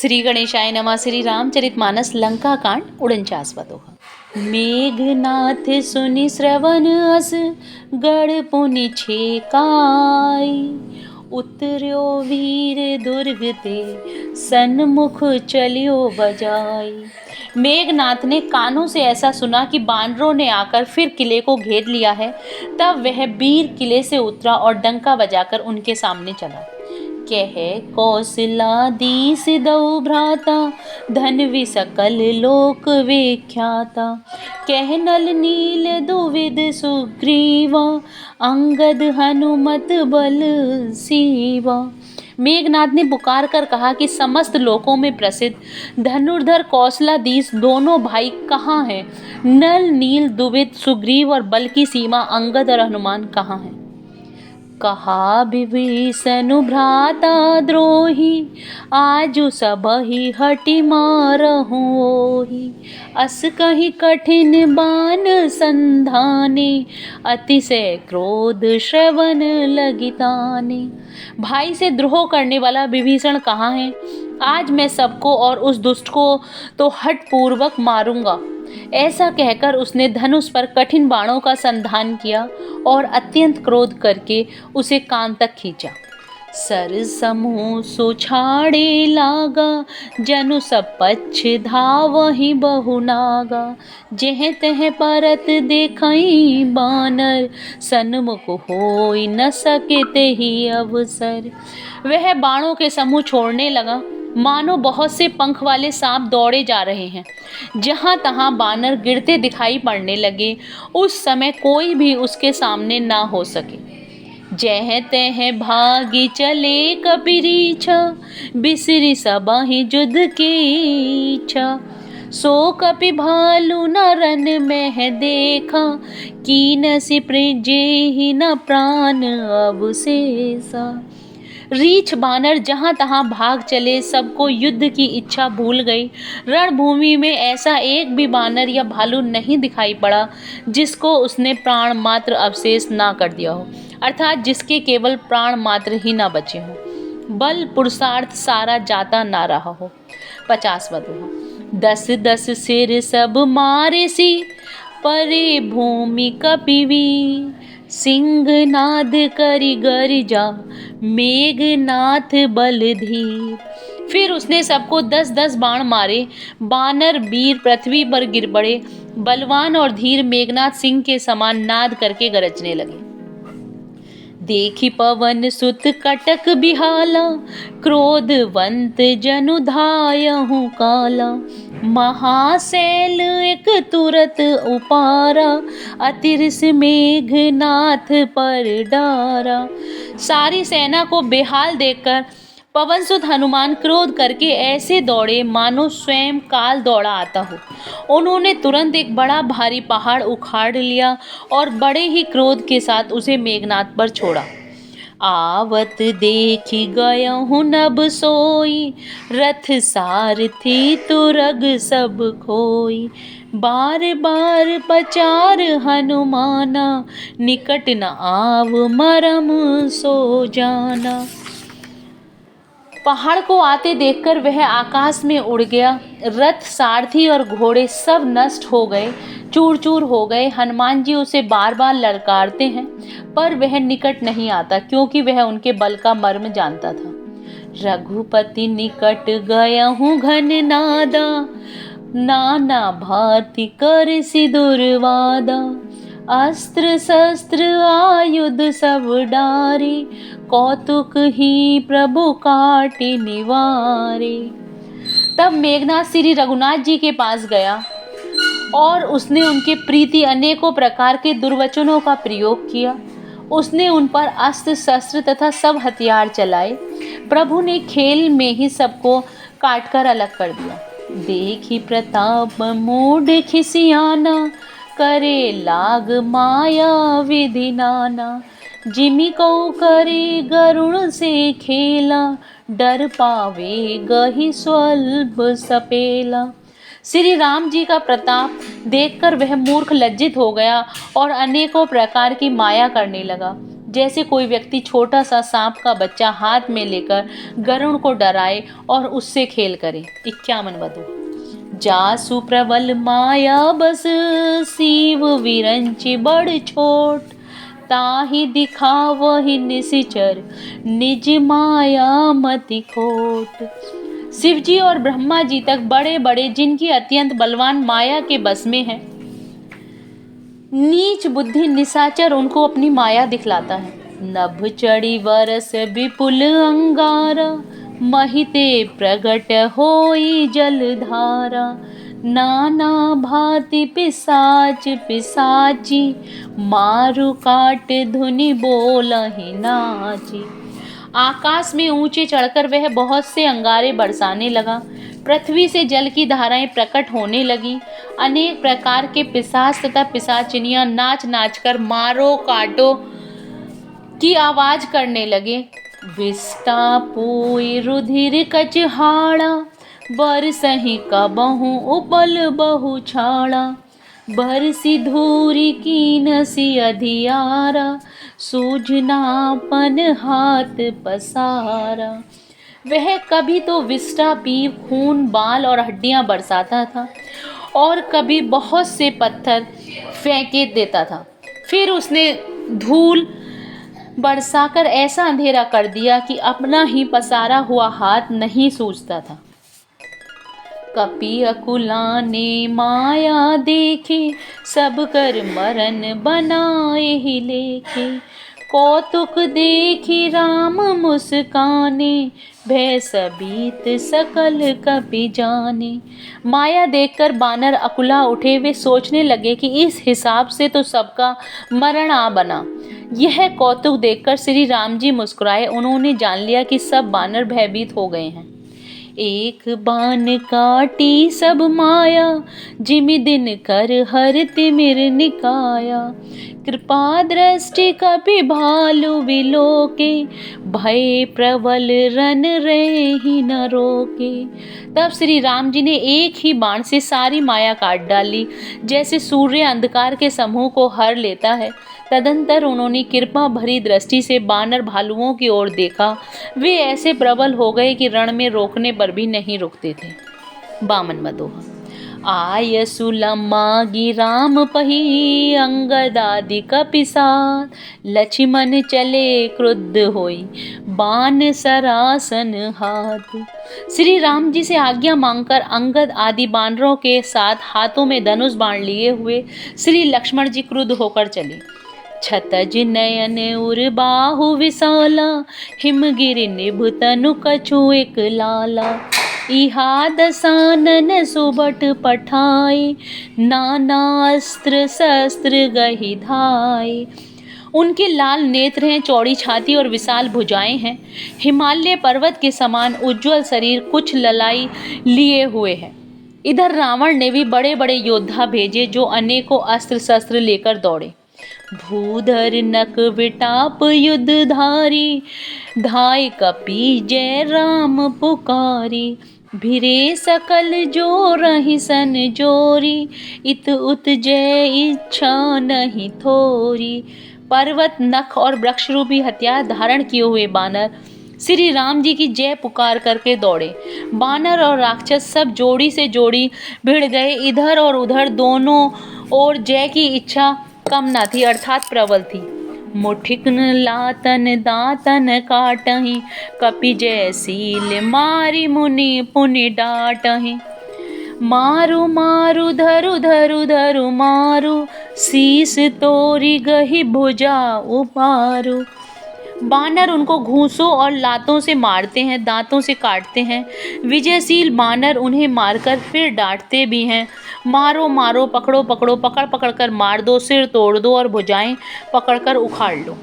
श्री गणेशाय नमः। श्री रामचरितमानस लंका कांड 49। मेघनाथ सुनि श्रवण अस गढ़ पुनि छेकाई, उतर्यो वीर दुर्ग ते सन्मुख चलियो बजाई। मेघनाथ ने कानों से ऐसा सुना कि बानरों ने आकर फिर किले को घेर लिया है। तब वह वीर किले से उतरा और डंका बजाकर उनके सामने चला। कह कौशलाधीश दऊ भ्राता, धनवी सकल लोक विख्याता। कह नल नील दुविध सुग्रीवा, अंगद हनुमत बल सीवा। मेघनाथ ने पुकार कर कहा कि समस्त लोकों में प्रसिद्ध धनुर्धर कौशलाधीश दोनों भाई कहाँ हैं? नल नील दुविध सुग्रीव और बल की सीमा अंगद और हनुमान कहाँ हैं? कहा विभीषण भ्राता द्रोही, आजु सबहि हटि मारहु ओहि। अस कहि कठिन बान संधाने, अतिशय क्रोध श्रवण लगिताने। भाई से द्रोह करने वाला विभीषण कहाँ है? आज मैं सबको और उस दुष्ट को तो हठ पूर्वक मारूंगा। ऐसा कहकर उसने धनुष पर कठिन बाणों का संधान किया और अत्यंत क्रोध करके उसे कान तक खींचा। सर समूह सुछाड़े लागा, जनु सब पक्ष धावहि बहु नागा। जेह तेह परत देखई बानर, सन्मुख होई न सके तेहि अवसर। वह बाणों के समूह छोड़ने लगा, मानो बहुत से पंख वाले सांप दौड़े जा रहे हैं। जहाँ तहाँ बानर गिरते दिखाई पड़ने लगे। उस समय कोई भी उसके सामने ना हो सके। जह तह भागी चले कपिरीछा, बिसरी सबहि युद्ध की इच्छा। सो कपि भालु न रन में देखा, कीन सि जेहि न प्राण अवशेषा। रीछ बानर जहाँ तहाँ भाग चले, सबको युद्ध की इच्छा भूल गई। रणभूमि में ऐसा एक भी बानर या भालू नहीं दिखाई पड़ा जिसको उसने प्राण मात्र अवशेष ना कर दिया हो, अर्थात जिसके केवल प्राण मात्र ही ना बचे हो, बल पुरुषार्थ सारा जाता ना रहा हो। 50वां दोहा। 10 सिर सब मारे सी, परे भूमि कपिवी। सिंहनाद करि गरिजा, मेघनाथ बलधीर। फिर उसने सबको 10 बाण मारे। बानर वीर पृथ्वी पर गिर पड़े। बलवान और धीर मेघनाथ सिंह के समान नाद करके गरजने लगे। देखी पवन सुत कटक बिहाला, क्रोधवंत जनु धायहु काला। महाशैल एक तुरत उपारा, अतिरिस मेघनाथ पर डारा। सारी सेना को बेहाल देखकर पवनसुत हनुमान क्रोध करके ऐसे दौड़े मानो स्वयं काल दौड़ा आता हो। उन्होंने तुरंत एक बड़ा भारी पहाड़ उखाड़ लिया और बड़े ही क्रोध के साथ उसे मेघनाथ पर छोड़ा। आवत देखी गयहु नभ सोई, रथ सारथी तुरग सब खोई। बार बार पचार हनुमाना, निकट न आव मरम सो जाना। पहाड़ को आते देखकर वह आकाश में उड़ गया। रथ सारथी और घोड़े सब नष्ट हो गए, चूर चूर हो गए। हनुमान जी उसे बार बार ललकारते हैं पर वह निकट नहीं आता, क्योंकि वह उनके बल का मर्म जानता था। रघुपति निकट गयहु घन नादा, नाना भांति कर सि दुर्वादा। अस्त्र शस्त्र आयुध सब डारे, कौतुक ही प्रभु काटि निवारे। तब मेघनाथ श्री रघुनाथ जी के पास गया और उसने उनके प्रीति अनेकों प्रकार के दुर्वचनों का प्रयोग किया। उसने उन पर अस्त्र शस्त्र तथा सब हथियार चलाए। प्रभु ने खेल में ही सबको काटकर अलग कर दिया। देखी प्रताप मूढ़ खिसियाना, करे लाग माया विधि नाना। जिमि कौ करे गरुण से खेला, डर पावे गहि स्वल्प सपेला। श्री राम जी का प्रताप देखकर वह मूर्ख लज्जित हो गया और अनेकों प्रकार की माया करने लगा। जैसे कोई व्यक्ति छोटा सा सांप का बच्चा हाथ में लेकर गरुड़ को डराए और उससे खेल करे। 51 वधु। जासु प्रबल माया बस शिव विरंचि बड़ छोट, ताहि दिखावहि निशिचर निज माया मति खोट। शिवजी और ब्रह्मा जी तक बड़े बड़े जिनकी अत्यंत बलवान माया के बस में है, नीच बुद्धि निशाचर उनको अपनी माया दिखलाता है। नभ चढ़ी वरस विपुल अंगारा, महिते प्रगट होई जलधारा। नाना भांति पिशाच पिशाची, मारु काट धुनि बोलहि नाची। आकाश में ऊंचे चढ़कर वह बहुत से अंगारे बरसाने लगा। पृथ्वी से जल की धाराएं प्रकट होने लगी। अनेक प्रकार के पिशाच तथा पिशाचिनियां नाच नाच कर मारो काटो की आवाज करने लगे। विष्टा पुई रुधिर कचहाड़ा, बरसहि कबहु उपल बहु छाड़ा। बरसी धूरी कीनसी अधियारा, सूझनापन हाथ पसारा। वह कभी तो विष्टा पीप खून बाल और हड्डियां बरसाता था और कभी बहुत से पत्थर फेंके देता था। फिर उसने धूल बरसाकर ऐसा अंधेरा कर दिया कि अपना ही पसारा हुआ हाथ नहीं सूझता था। कपि अकुलाने माया देखे, सब कर मरण बनाए ही लेखे। कौतुक देखी राम मुस्काने, भय सबीत सकल कपि जाने। माया देखकर बानर अकुला उठे। वे सोचने लगे कि इस हिसाब से तो सबका मरण आ बना। यह कौतुक देखकर श्री राम जी मुस्कुराए। उन्होंने जान लिया कि सब बानर भयभीत हो गए हैं। एक बान काटी सब माया, जिमि दिन कर हर तिमिर निकाया। कृपा दृष्टि कपि भालु विलोके, भय प्रबल रन रही न रोके। तब श्री राम जी ने एक ही बाण से सारी माया काट डाली, जैसे सूर्य अंधकार के समूह को हर लेता है। तदंतर उन्होंने कृपा भरी दृष्टि से बानर भालुओं की ओर देखा। वे ऐसे प्रबल हो गए कि रण में रोकने पर भी नहीं रुकते थे। 52 वधोहा। आय सुलम्मागी राम पही, अंगद आदि कपि साथ। लक्ष्मण चले क्रुद्ध होई, बाण सरासन हाथ। श्री राम जी से आज्ञा मांगकर अंगद आदि बानरों के साथ हाथों में धनुष बाण लिए हुए श्री लक्ष्मण जी क्रुद्ध होकर चले। छतज नयन उर बाहु विशाला, हिमगिरि निभु तनु कछु एक लाला। इहा दसानन सुबट पठाए, नाना अस्त्र शस्त्र गहि धाए। उनके लाल नेत्र हैं, चौड़ी छाती और विशाल भुजाएं हैं। हिमालय पर्वत के समान उज्ज्वल शरीर, कुछ ललाई लिए हुए है। इधर रावण ने भी बड़े बड़े योद्धा भेजे, जो अनेकों अस्त्र शस्त्र लेकर दौड़े। भूधर नक विटाप युद्धधारी, धाय कपि जय राम पुकारी। भिरे सकल जो रहि सन जोरी, इत उत जय इच्छा नहीं थोरी। पर्वत, नख और वृक्ष रूपी हथियार धारण किए हुए बानर श्री राम जी की जय पुकार करके दौड़े। बानर और राक्षस सब जोड़ी से जोड़ी भिड़ गए। इधर और उधर दोनों ओर जय की इच्छा कम न थी, अर्थात प्रबल थी। मुठिकन लातन दातन काटहि, कपि जय सील मारी मुनि पुनि डाटहि। मारु मारु धरु धरु धरु मारु, शीस तोरी गहि भुजा उपारु। बानर उनको घूंसों और लातों से मारते हैं, दांतों से काटते हैं। विजयशील बानर उन्हें मारकर फिर डांटते भी हैं। मारो मारो, पकड़ो पकड़ो, पकड़ पकड़ कर मार दो, सिर तोड़ दो और भुजाएं पकड़कर उखाड़ लो।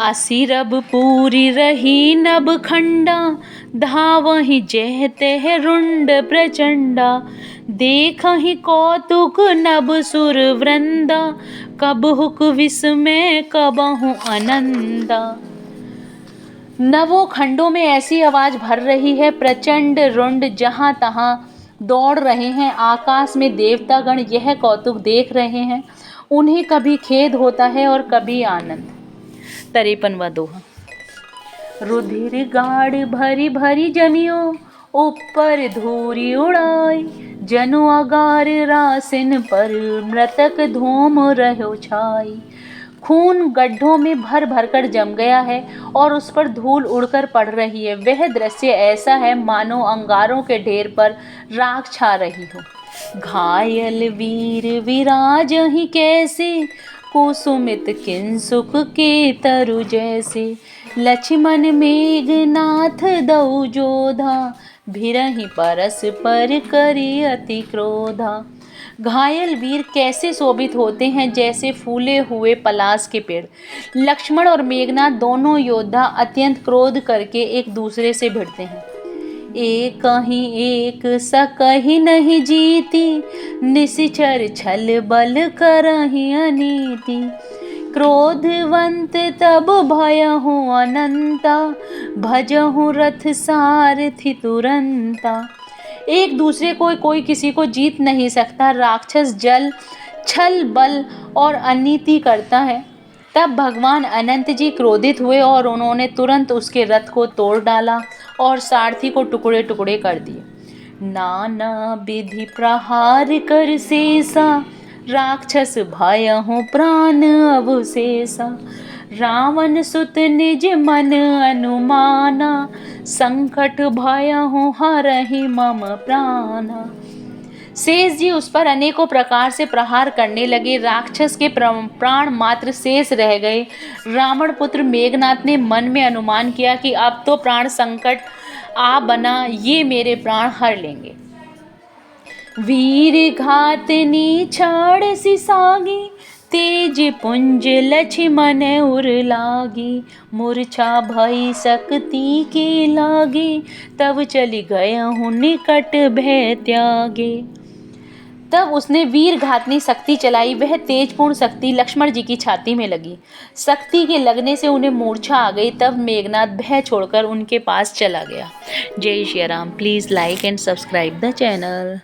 असिरब पूरी रही नभ खंडा, धावहि जय तह रुंड प्रचंडा। देखहि कौतुक नभ सुर वृंदा, कबहुक विस्मय कबहु आनंदा। नवों खंडों में ऐसी आवाज भर रही है, प्रचंड रुंड जहां तहां दौड़ रहे हैं। आकाश में देवतागण यह कौतुक देख रहे हैं। उन्हें कभी खेद होता है और कभी आनंद। 53वां दोहा। रुधिर गाढ़ भरी भरी जमियो, ऊपर धूरी उड़ाई, जनु अगार रासिन पर, मृतक धूम रहो छाई। खून गड्ढों में भर भर कर जम गया है और उस पर धूल उड़कर पड़ रही है। वह दृश्य ऐसा है मानो अंगारों के ढेर पर राख छा रही हो। घायल वीर विराजहि कैसे, कुसुमित किंसुक के तरु जैसे। लक्ष्मण मेघनाथ दऊ जोधा, भिरहि परस पर करी अति क्रोधा। घायल वीर कैसे शोभित होते हैं जैसे फूले हुए पलाश के पेड़। लक्ष्मण और मेघनाथ दोनों योद्धा अत्यंत क्रोध करके एक दूसरे से भिड़ते हैं। एक ही एक सकहि नहीं जीती, निशिचर छल बल करहि अनीति। क्रोधवंत तब भयहु अनंता, भजहु रथ सारथि तुरंता। एक दूसरे को कोई किसी को जीत नहीं सकता। राक्षस जल छल बल और अनीति करता है। तब भगवान अनंत जी क्रोधित हुए और उन्होंने तुरंत उसके रथ को तोड़ डाला और सारथी को टुकड़े टुकड़े कर दिए। नाना विधि प्रहार कर शेषा, राक्षस भयहु प्राण अवशेषा। रावण सुत निज मन अनुमाना, संकट भयहु हरहि मम प्राणा। शेष जी उस पर अनेकों प्रकार से प्रहार करने लगे। राक्षस के प्राण मात्र शेष रह गए। रावण पुत्र मेघनाथ ने मन में अनुमान किया कि अब तो प्राण संकट आ बना, ये मेरे प्राण हर लेंगे। वीर घातनी छाड़ सिसागी, तेज पुंज लक्ष्मण उर लागी। मूर्छा भई शक्ति के लागे, तब चली गयहु निकट भय त्यागे। तब उसने वीर घातनी शक्ति चलाई। वह तेजपूर्ण शक्ति लक्ष्मण जी की छाती में लगी। शक्ति के लगने से उन्हें मूर्छा आ गई। तब मेघनाथ भय छोड़कर उनके पास चला गया। जय Shri Ram. Please like and subscribe the channel.